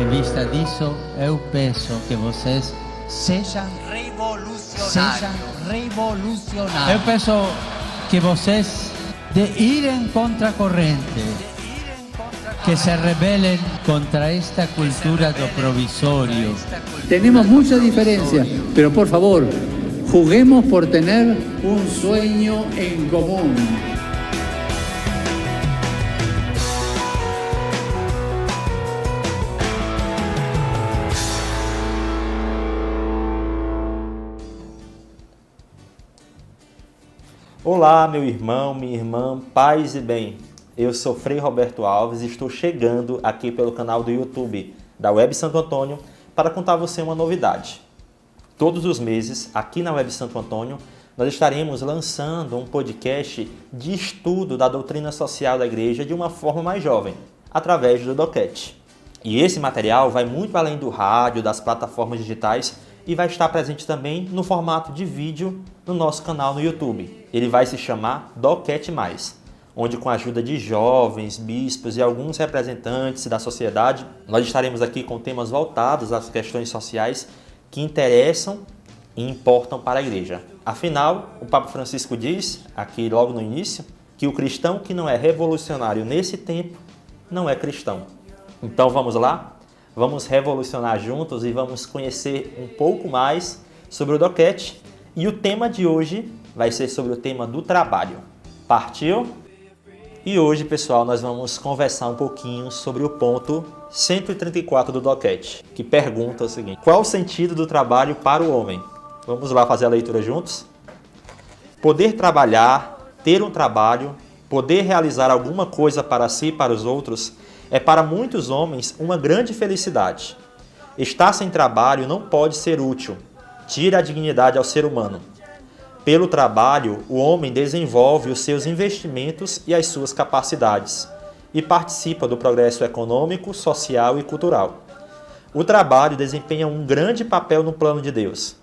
Em vista disso, eu peço que vocês sejam revolucionários. Eu peço que vocês de irem contra a corrente, que se rebelen contra esta cultura do provisório. Tenemos muchas diferencias, pero por favor, juguemos por tener un sueño en común. Olá, meu irmão, minha irmã, paz e bem. Eu sou Frei Roberto Alves e estou chegando aqui pelo canal do YouTube da Web Santo Antônio para contar a você uma novidade. Todos os meses, aqui na Web Santo Antônio, nós estaremos lançando um podcast de estudo da doutrina social da igreja de uma forma mais jovem, através do Doquete. E esse material vai muito além do rádio, das plataformas digitais e vai estar presente também no formato de vídeo no nosso canal no YouTube. Ele vai se chamar Doquete Mais, onde com a ajuda de jovens, bispos e alguns representantes da sociedade, nós estaremos aqui com temas voltados às questões sociais que interessam e importam para a igreja. Afinal, o Papa Francisco diz, aqui logo no início, que o cristão que não é revolucionário nesse tempo não é cristão. Então vamos lá? Vamos revolucionar juntos e vamos conhecer um pouco mais sobre o Doquete. E o tema de hoje vai ser sobre o tema do trabalho. Partiu? E hoje, pessoal, nós vamos conversar um pouquinho sobre o ponto 134 do Doquete, que pergunta o seguinte: qual o sentido do trabalho para o homem? Vamos lá fazer a leitura juntos? Poder trabalhar, ter um trabalho, poder realizar alguma coisa para si e para os outros é para muitos homens uma grande felicidade. Estar sem trabalho não pode ser útil, tira a dignidade ao ser humano. Pelo trabalho, o homem desenvolve os seus investimentos e as suas capacidades e participa do progresso econômico, social e cultural. O trabalho desempenha um grande papel no plano de Deus.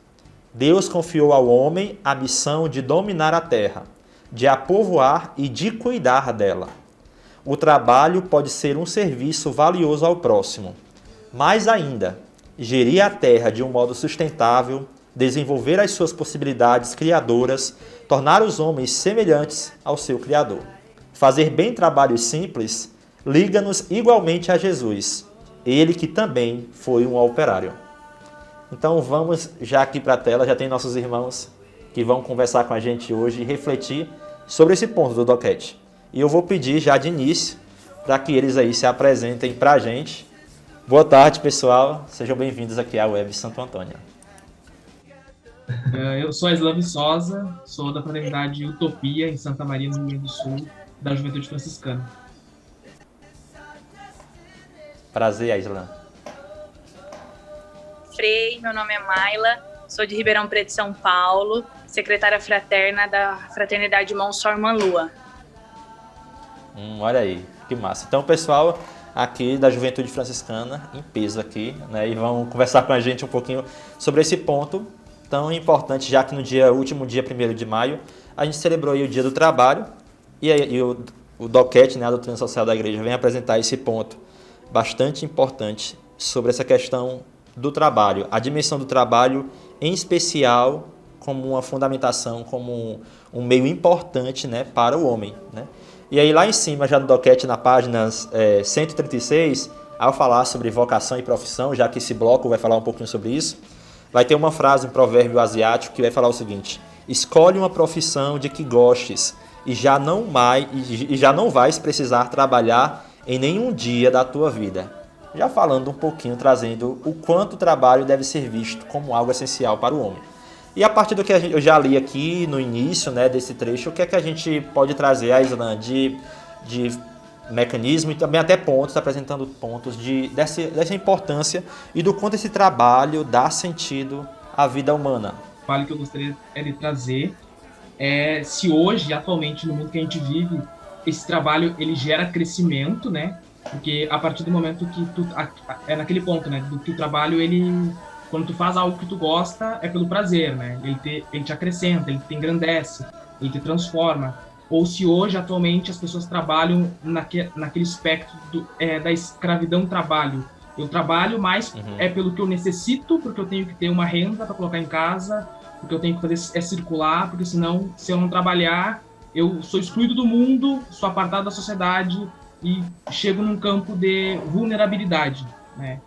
Deus confiou ao homem a missão de dominar a terra, de a povoar e de cuidar dela. O trabalho pode ser um serviço valioso ao próximo. Mais ainda, gerir a terra de um modo sustentável, desenvolver as suas possibilidades criadoras, tornar os homens semelhantes ao seu Criador. Fazer bem trabalhos simples liga-nos igualmente a Jesus, ele que também foi um operário. Então vamos já aqui para a tela, já tem nossos irmãos que vão conversar com a gente hoje e refletir sobre esse ponto do Doquete. E eu vou pedir já de início para que eles aí se apresentem para a gente. Boa tarde, pessoal. Sejam bem-vindos aqui à Web Santo Antônio. Eu sou Aislan Viçosa, sou da Fraternidade Utopia, em Santa Maria, no Rio Grande do Sul, da Juventude Franciscana. Prazer, Aislan. Frei, meu nome é Mayla, sou de Ribeirão Preto, São Paulo, secretária fraterna da Fraternidade Monsenhor Manlua. Olha aí, que massa. Então, pessoal aqui da Juventude Franciscana, em peso aqui, né, e vão conversar com a gente um pouquinho sobre esse ponto tão importante, já que no último dia 1º de maio, a gente celebrou aí o Dia do Trabalho, e o Doquete, né, a doutrina social da igreja, vem apresentar esse ponto bastante importante sobre essa questão do trabalho, a dimensão do trabalho, em especial, como uma fundamentação, como um meio importante, né, para o homem, né? E aí lá em cima, já no Doquete, na página 136, ao falar sobre vocação e profissão, já que esse bloco vai falar um pouquinho sobre isso, vai ter uma frase, um provérbio asiático que vai falar o seguinte: escolhe uma profissão de que gostes e já não vais precisar trabalhar em nenhum dia da tua vida. Já falando um pouquinho, trazendo o quanto o trabalho deve ser visto como algo essencial para o homem. E a partir do que eu já li aqui no início, né, desse trecho, o que é que a gente pode trazer, Aislan, de mecanismo e também até pontos, apresentando pontos dessa importância e do quanto esse trabalho dá sentido à vida humana. O trabalho que eu gostaria de trazer é se hoje, atualmente, no mundo que a gente vive, esse trabalho ele gera crescimento, né? Porque a partir do momento que é naquele ponto, né, do que o trabalho ele quando tu faz algo que tu gosta, é pelo prazer, né? Ele te acrescenta, ele te engrandece, ele te transforma. Ou se hoje, atualmente, as pessoas trabalham naquele espectro da escravidão-trabalho, Eu trabalho mais pelo que eu necessito, porque eu tenho que ter uma renda para colocar em casa, porque eu tenho que fazer circular, porque senão, se eu não trabalhar, eu sou excluído do mundo, sou apartado da sociedade e chego num campo de vulnerabilidade, né?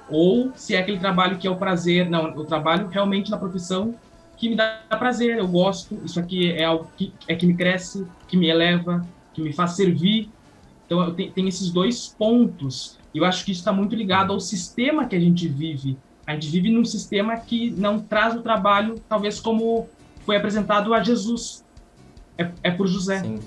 Ou se é aquele trabalho que é o prazer, não, eu trabalho realmente na profissão que me dá prazer, eu gosto, isso aqui é algo que me cresce, que me eleva, que me faz servir. Então, eu tenho esses dois pontos. Eu acho que isso está muito ligado ao sistema que a gente vive. A gente vive num sistema que não traz o trabalho, talvez como foi apresentado a Jesus. É por José. Sim.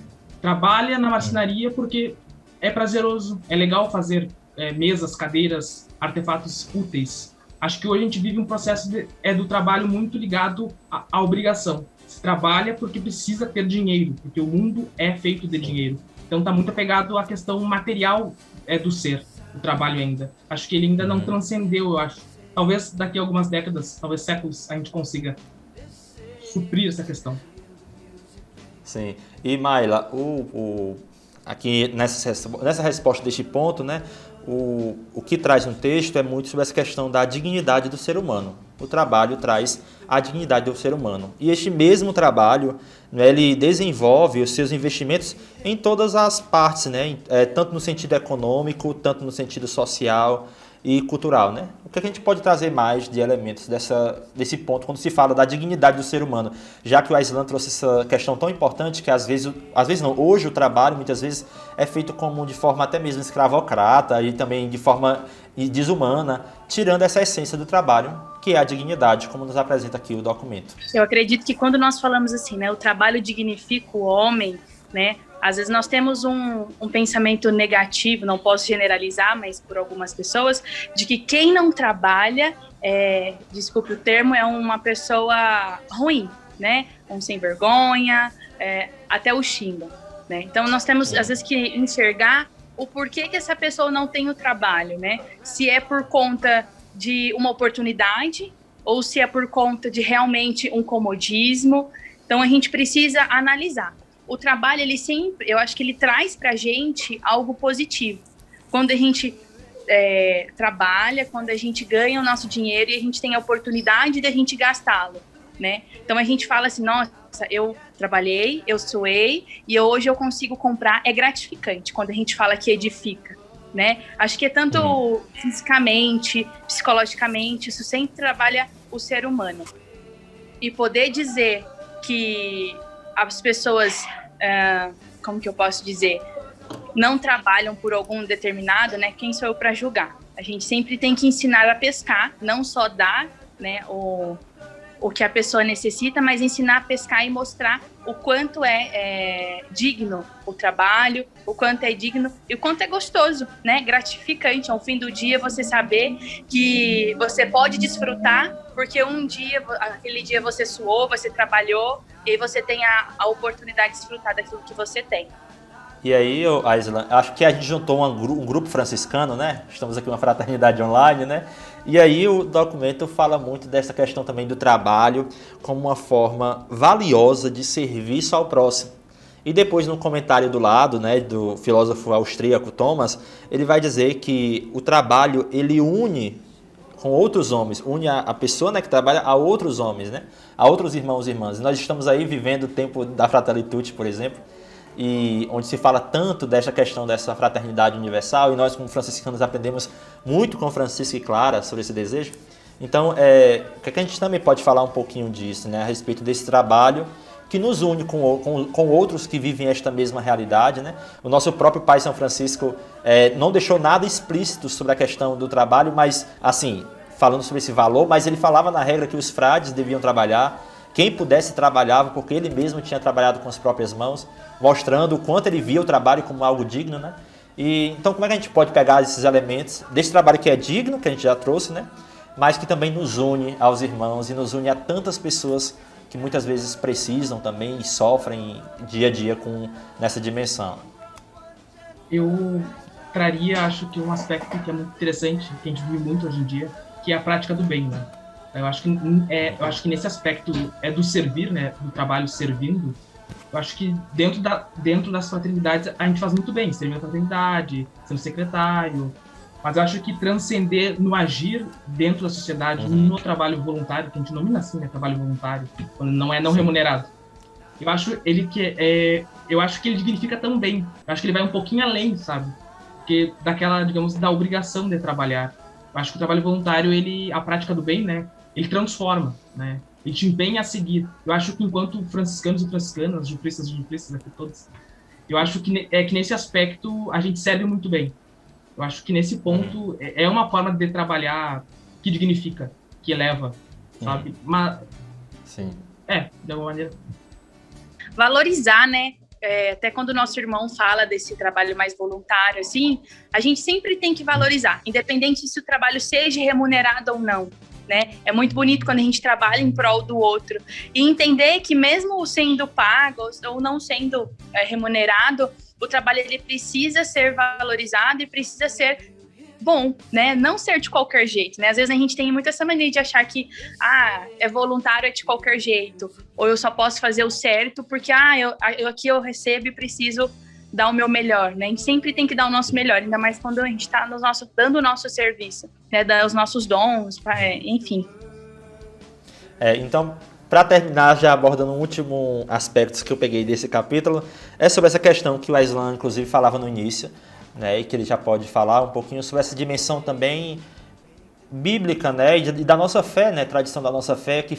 Trabalha na marcenaria porque é prazeroso, é legal fazer mesas, cadeiras, artefatos úteis. Acho que hoje a gente vive um processo do trabalho muito ligado à obrigação. Se trabalha porque precisa ter dinheiro, porque o mundo é feito de dinheiro. Então está muito apegado à questão material do ser, o trabalho ainda. Acho que ele ainda não transcendeu, eu acho. Talvez daqui a algumas décadas, talvez séculos, a gente consiga suprir essa questão. Sim. E Mayla, aqui nessa resposta deste ponto, né, o que traz no texto é muito sobre essa questão da dignidade do ser humano. O trabalho traz a dignidade do ser humano. E este mesmo trabalho, né, ele desenvolve os seus investimentos em todas as partes, né, tanto no sentido econômico, tanto no sentido social e cultural, né? O que a gente pode trazer mais de elementos desse ponto quando se fala da dignidade do ser humano, já que o Aislan trouxe essa questão tão importante que às vezes não, hoje o trabalho muitas vezes é feito como de forma até mesmo escravocrata e também de forma desumana, tirando essa essência do trabalho, que é a dignidade, como nos apresenta aqui o documento. Eu acredito que quando nós falamos assim, né, o trabalho dignifica o homem, né? Às vezes nós temos um pensamento negativo, não posso generalizar, mas por algumas pessoas, de que quem não trabalha, desculpe o termo, é uma pessoa ruim, né? Um sem vergonha, até o xingam, né? Então nós temos, às vezes, que enxergar o porquê que essa pessoa não tem o trabalho, né? Se é por conta de uma oportunidade ou se é por conta de realmente um comodismo. Então a gente precisa analisar. O trabalho, ele sempre, eu acho que ele traz pra gente algo positivo. Quando a gente trabalha, quando a gente ganha o nosso dinheiro e a gente tem a oportunidade de a gente gastá-lo, né? Então a gente fala assim, nossa, eu trabalhei, eu suei e hoje eu consigo comprar. É gratificante quando a gente fala que edifica, né? Acho que é tanto fisicamente, psicologicamente, isso sempre trabalha o ser humano. E poder dizer que as pessoas, como que eu posso dizer, não trabalham por algum determinado, né? Quem sou eu para julgar? A gente sempre tem que ensinar a pescar, não só dar, né, o que a pessoa necessita, mas ensinar a pescar e mostrar o quanto é digno o trabalho, o quanto é digno e o quanto é gostoso, né? Gratificante. Ao fim do dia, você saber que você pode desfrutar, porque aquele dia você suou, você trabalhou, e aí você tem a oportunidade de desfrutar daquilo que você tem. E aí, Aislan, acho que a gente juntou um grupo franciscano, né? Estamos aqui uma fraternidade online, né? E aí o documento fala muito dessa questão também do trabalho como uma forma valiosa de serviço ao próximo. E depois, no comentário do lado, né, do filósofo austríaco Thomas, ele vai dizer que o trabalho, ele une com outros homens, une a pessoa, né, que trabalha a outros homens, né, a outros irmãos e irmãs. E nós estamos aí vivendo o tempo da Fratelli Tutti, por exemplo, e onde se fala tanto dessa questão dessa fraternidade universal, e nós como franciscanos aprendemos muito com Francisco e Clara sobre esse desejo. Então, o que a gente também pode falar um pouquinho disso, né, a respeito desse trabalho que nos une com outros que vivem esta mesma realidade, né? O nosso próprio Pai São Francisco não deixou nada explícito sobre a questão do trabalho, mas, assim, falando sobre esse valor, mas ele falava na regra que os frades deviam trabalhar, quem pudesse trabalhava, porque ele mesmo tinha trabalhado com as próprias mãos, mostrando o quanto ele via o trabalho como algo digno, né? E, então, como é que a gente pode pegar esses elementos desse trabalho que é digno, que a gente já trouxe, né? Mas que também nos une aos irmãos e nos une a tantas pessoas que muitas vezes precisam também e sofrem dia a dia nessa dimensão. Eu traria, acho que um aspecto que é muito interessante, que a gente vive muito hoje em dia, que é a prática do bem, né? Eu acho que nesse aspecto do servir, né, do trabalho servindo, eu acho que dentro das fraternidades a gente faz muito bem, servir a fraternidade, sendo secretário, Mas eu acho que transcender no agir dentro da sociedade, no trabalho voluntário, que a gente denomina assim, né, trabalho voluntário, quando não é não remunerado. Eu acho eu acho que ele dignifica também. Eu acho que ele vai um pouquinho além, sabe? Porque daquela, digamos, da obrigação de trabalhar. Eu acho que o trabalho voluntário, a prática do bem, né, ele transforma, né? Ele te empenha a seguir. Eu acho que enquanto franciscanos e franciscanas, jupristas e jupristas, aqui todos, eu acho que nesse aspecto a gente serve muito bem. Eu acho que nesse ponto é uma forma de trabalhar que dignifica, que eleva, sabe? Mas, Sim. De alguma maneira. Valorizar, né? Até quando o nosso irmão fala desse trabalho mais voluntário, assim, a gente sempre tem que valorizar, independente se o trabalho seja remunerado ou não, né? É muito bonito quando a gente trabalha em prol do outro e entender que mesmo sendo pago ou não sendo remunerado, o trabalho ele precisa ser valorizado e precisa ser bom, né? Não ser de qualquer jeito, né? Às vezes a gente tem muito essa mania de achar que é voluntário, é de qualquer jeito, ou eu só posso fazer o certo porque aqui eu recebo e preciso dar o meu melhor, né? A gente sempre tem que dar o nosso melhor, ainda mais quando a gente está dando o nosso serviço, né? Dar os nossos dons, enfim. Então, para terminar, já abordando um último aspecto que eu peguei desse capítulo, é sobre essa questão que o Aislan, inclusive, falava no início, né, e que ele já pode falar um pouquinho sobre essa dimensão também bíblica, né, e da nossa fé, né, tradição da nossa fé, que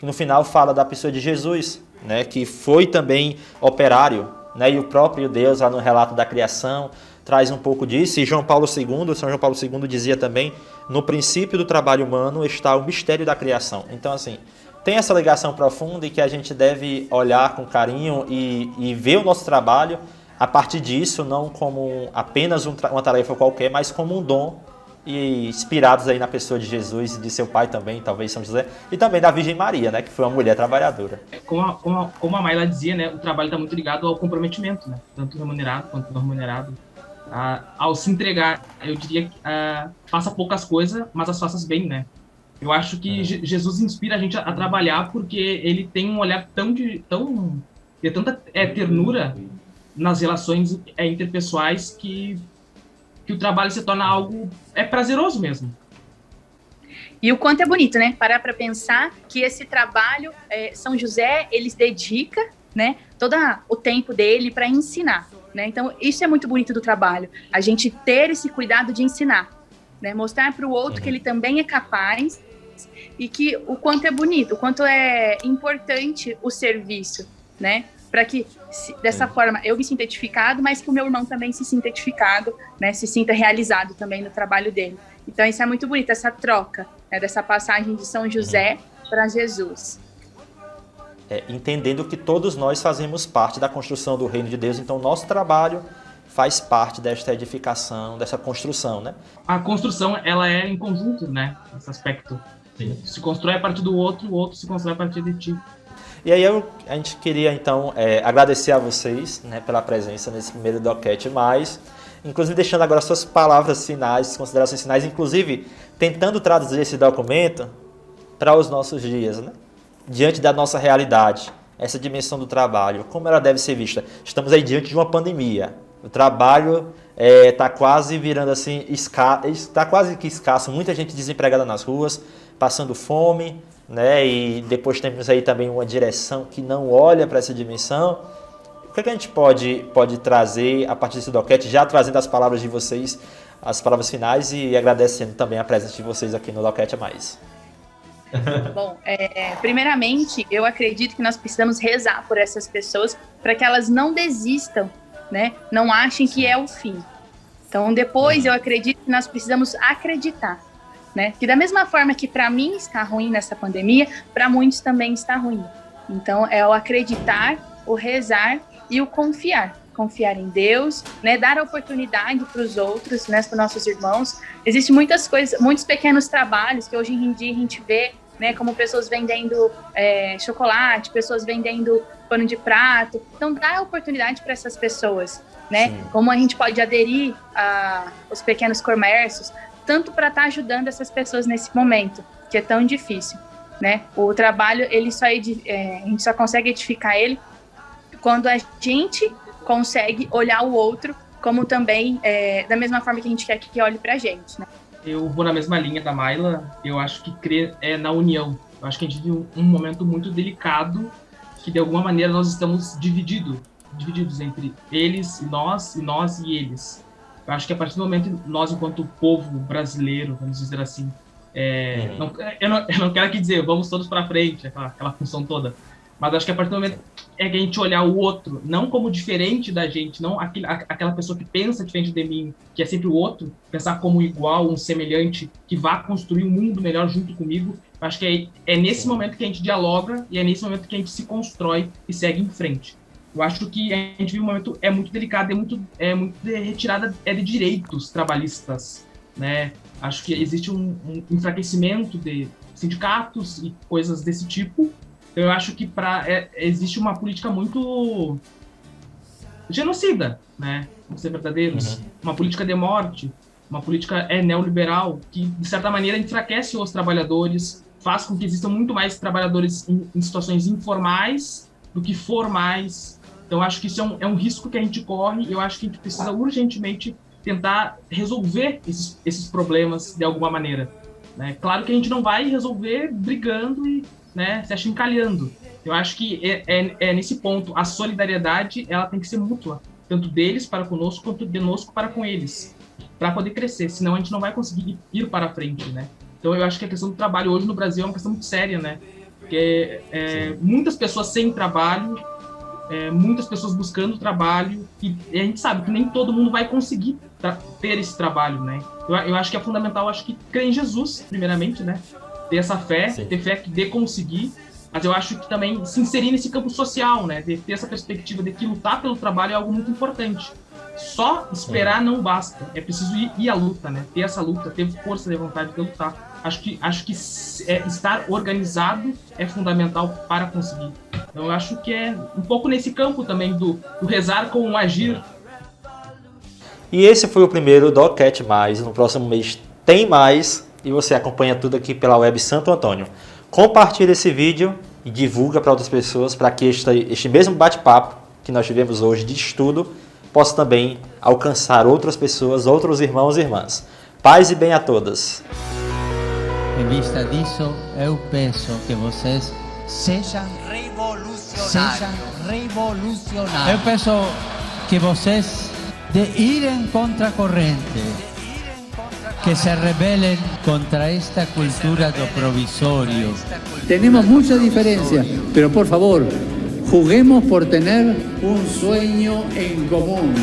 no final fala da pessoa de Jesus, né, que foi também operário, né, e o próprio Deus, lá no relato da criação, traz um pouco disso, e São João Paulo II dizia também, no princípio do trabalho humano está o mistério da criação. Então, assim, tem essa ligação profunda e que a gente deve olhar com carinho e ver o nosso trabalho a partir disso, não como apenas uma tarefa qualquer, mas como um dom, e inspirados aí na pessoa de Jesus e de seu pai também, talvez São José, e também da Virgem Maria, né, que foi uma mulher trabalhadora. Como a Mayla dizia, né, o trabalho está muito ligado ao comprometimento, né, tanto remunerado quanto não remunerado. Ao se entregar, eu diria que faça poucas coisas, mas as faças bem, né. Eu acho que Jesus inspira a gente a trabalhar porque ele tem um olhar de tanta ternura nas relações interpessoais que o trabalho se torna algo prazeroso mesmo. E o quanto é bonito, né? Parar para pensar que esse trabalho, São José, ele se dedica, né, todo o tempo dele para ensinar, né? Então, isso é muito bonito do trabalho, a gente ter esse cuidado de ensinar, né? Mostrar para o outro que ele também é capaz e que o quanto é bonito, o quanto é importante o serviço, né? Para que, dessa forma, eu me sinta edificado, mas que o meu irmão também se sinta edificado, né? Se sinta realizado também no trabalho dele. Então, isso é muito bonito, essa troca, né? Dessa passagem de São José para Jesus. Entendendo que todos nós fazemos parte da construção do reino de Deus, então nosso trabalho faz parte desta edificação, dessa construção, né? A construção, ela é em conjunto, né? Esse aspecto. Sim. Se constrói a partir do outro, o outro se constrói a partir de ti. E aí a gente queria, então, agradecer a vocês, né, pela presença nesse primeiro Doquete Mais, inclusive deixando agora suas palavras finais, considerações finais, inclusive tentando traduzir esse documento para os nossos dias, né? Diante da nossa realidade, essa dimensão do trabalho, como ela deve ser vista. Estamos aí diante de uma pandemia, o trabalho está quase virando assim, está quase que escasso, muita gente desempregada nas ruas, passando fome, né? E depois temos aí também uma direção que não olha para essa dimensão. O que a gente pode trazer a partir desse doquete, já trazendo as palavras de vocês, as palavras finais, e agradecendo também a presença de vocês aqui no Doquete Mais. Bom, primeiramente, eu acredito que nós precisamos rezar por essas pessoas para que elas não desistam, né? Não achem que é o fim. Então, depois, eu acredito que nós precisamos acreditar, né? Que da mesma forma que para mim está ruim nessa pandemia, para muitos também está ruim. Então, é o acreditar, o rezar e o confiar. Confiar em Deus, né? Dar a oportunidade para os outros, né? Para os nossos irmãos. Existem muitas coisas, muitos pequenos trabalhos que hoje em dia a gente vê, né? Como pessoas vendendo chocolate, pessoas vendendo pano de prato. Então, dá a oportunidade para essas pessoas, né? Sim. Como a gente pode aderir aos pequenos comércios, tanto para estar ajudando essas pessoas nesse momento, que é tão difícil, né? O trabalho, a gente só consegue edificar ele quando a gente consegue olhar o outro como também da mesma forma que a gente quer que olhe para a gente, né? Eu vou na mesma linha da Mayla. Eu acho que crer é na união. Eu acho que a gente vive um momento muito delicado, que de alguma maneira nós estamos divididos entre eles e nós e eles. Eu acho que a partir do momento nós, enquanto povo brasileiro, vamos dizer assim, eu não quero aqui dizer vamos todos para frente, aquela função toda, mas acho que a partir do momento que a gente olhar o outro, não como diferente da gente, não aquela pessoa que pensa diferente de mim, que é sempre o outro, pensar como igual, um semelhante, que vá construir um mundo melhor junto comigo. Acho que é nesse momento que a gente dialoga e é nesse momento que a gente se constrói e segue em frente. Eu acho que a gente vive um momento muito delicado, é muito de retirada de direitos trabalhistas, né? Acho que existe um enfraquecimento de sindicatos e coisas desse tipo. Eu acho que existe uma política muito genocida, né? Vamos ser verdadeiros. Uma política de morte, uma política neoliberal que, de certa maneira, enfraquece os trabalhadores, faz com que existam muito mais trabalhadores em situações informais do que formais. Então, acho que isso é um risco que a gente corre e eu acho que a gente precisa urgentemente tentar resolver esses problemas de alguma maneira, né? Claro que a gente não vai resolver brigando e, né, se achincalhando. Eu acho que é nesse ponto, a solidariedade ela tem que ser mútua, tanto deles para conosco, quanto de nós para com eles, para poder crescer, senão a gente não vai conseguir ir para frente, né? Então eu acho que a questão do trabalho hoje no Brasil é uma questão muito séria, né? Porque muitas pessoas sem trabalho, muitas pessoas buscando trabalho, e a gente sabe que nem todo mundo vai conseguir ter esse trabalho, né? Eu acho que é fundamental, acho que crer em Jesus, primeiramente, né? Ter essa fé, ter fé de conseguir, mas eu acho que também se inserir nesse campo social, né? De ter essa perspectiva de que lutar pelo trabalho é algo muito importante. Só esperar não basta, é preciso ir à luta, né? Ter essa luta, ter força de vontade de lutar. Acho que estar organizado é fundamental para conseguir. Então eu acho que é um pouco nesse campo também do rezar com o agir. E esse foi o primeiro DocCat+. No próximo mês tem mais e você acompanha tudo aqui pela Web Santo Antônio. Compartilhe esse vídeo e divulga para outras pessoas para que este mesmo bate-papo que nós tivemos hoje de estudo possa também alcançar outras pessoas, outros irmãos e irmãs. Paz e bem a todas. Em vista disso, eu peço que vocês sejam revolucionários. Eu peço que vocês irem contra a corrente, que se rebelen contra esta cultura do provisório. Tenemos mucha diferencia, pero por favor, juguemos por tener un sueño en común.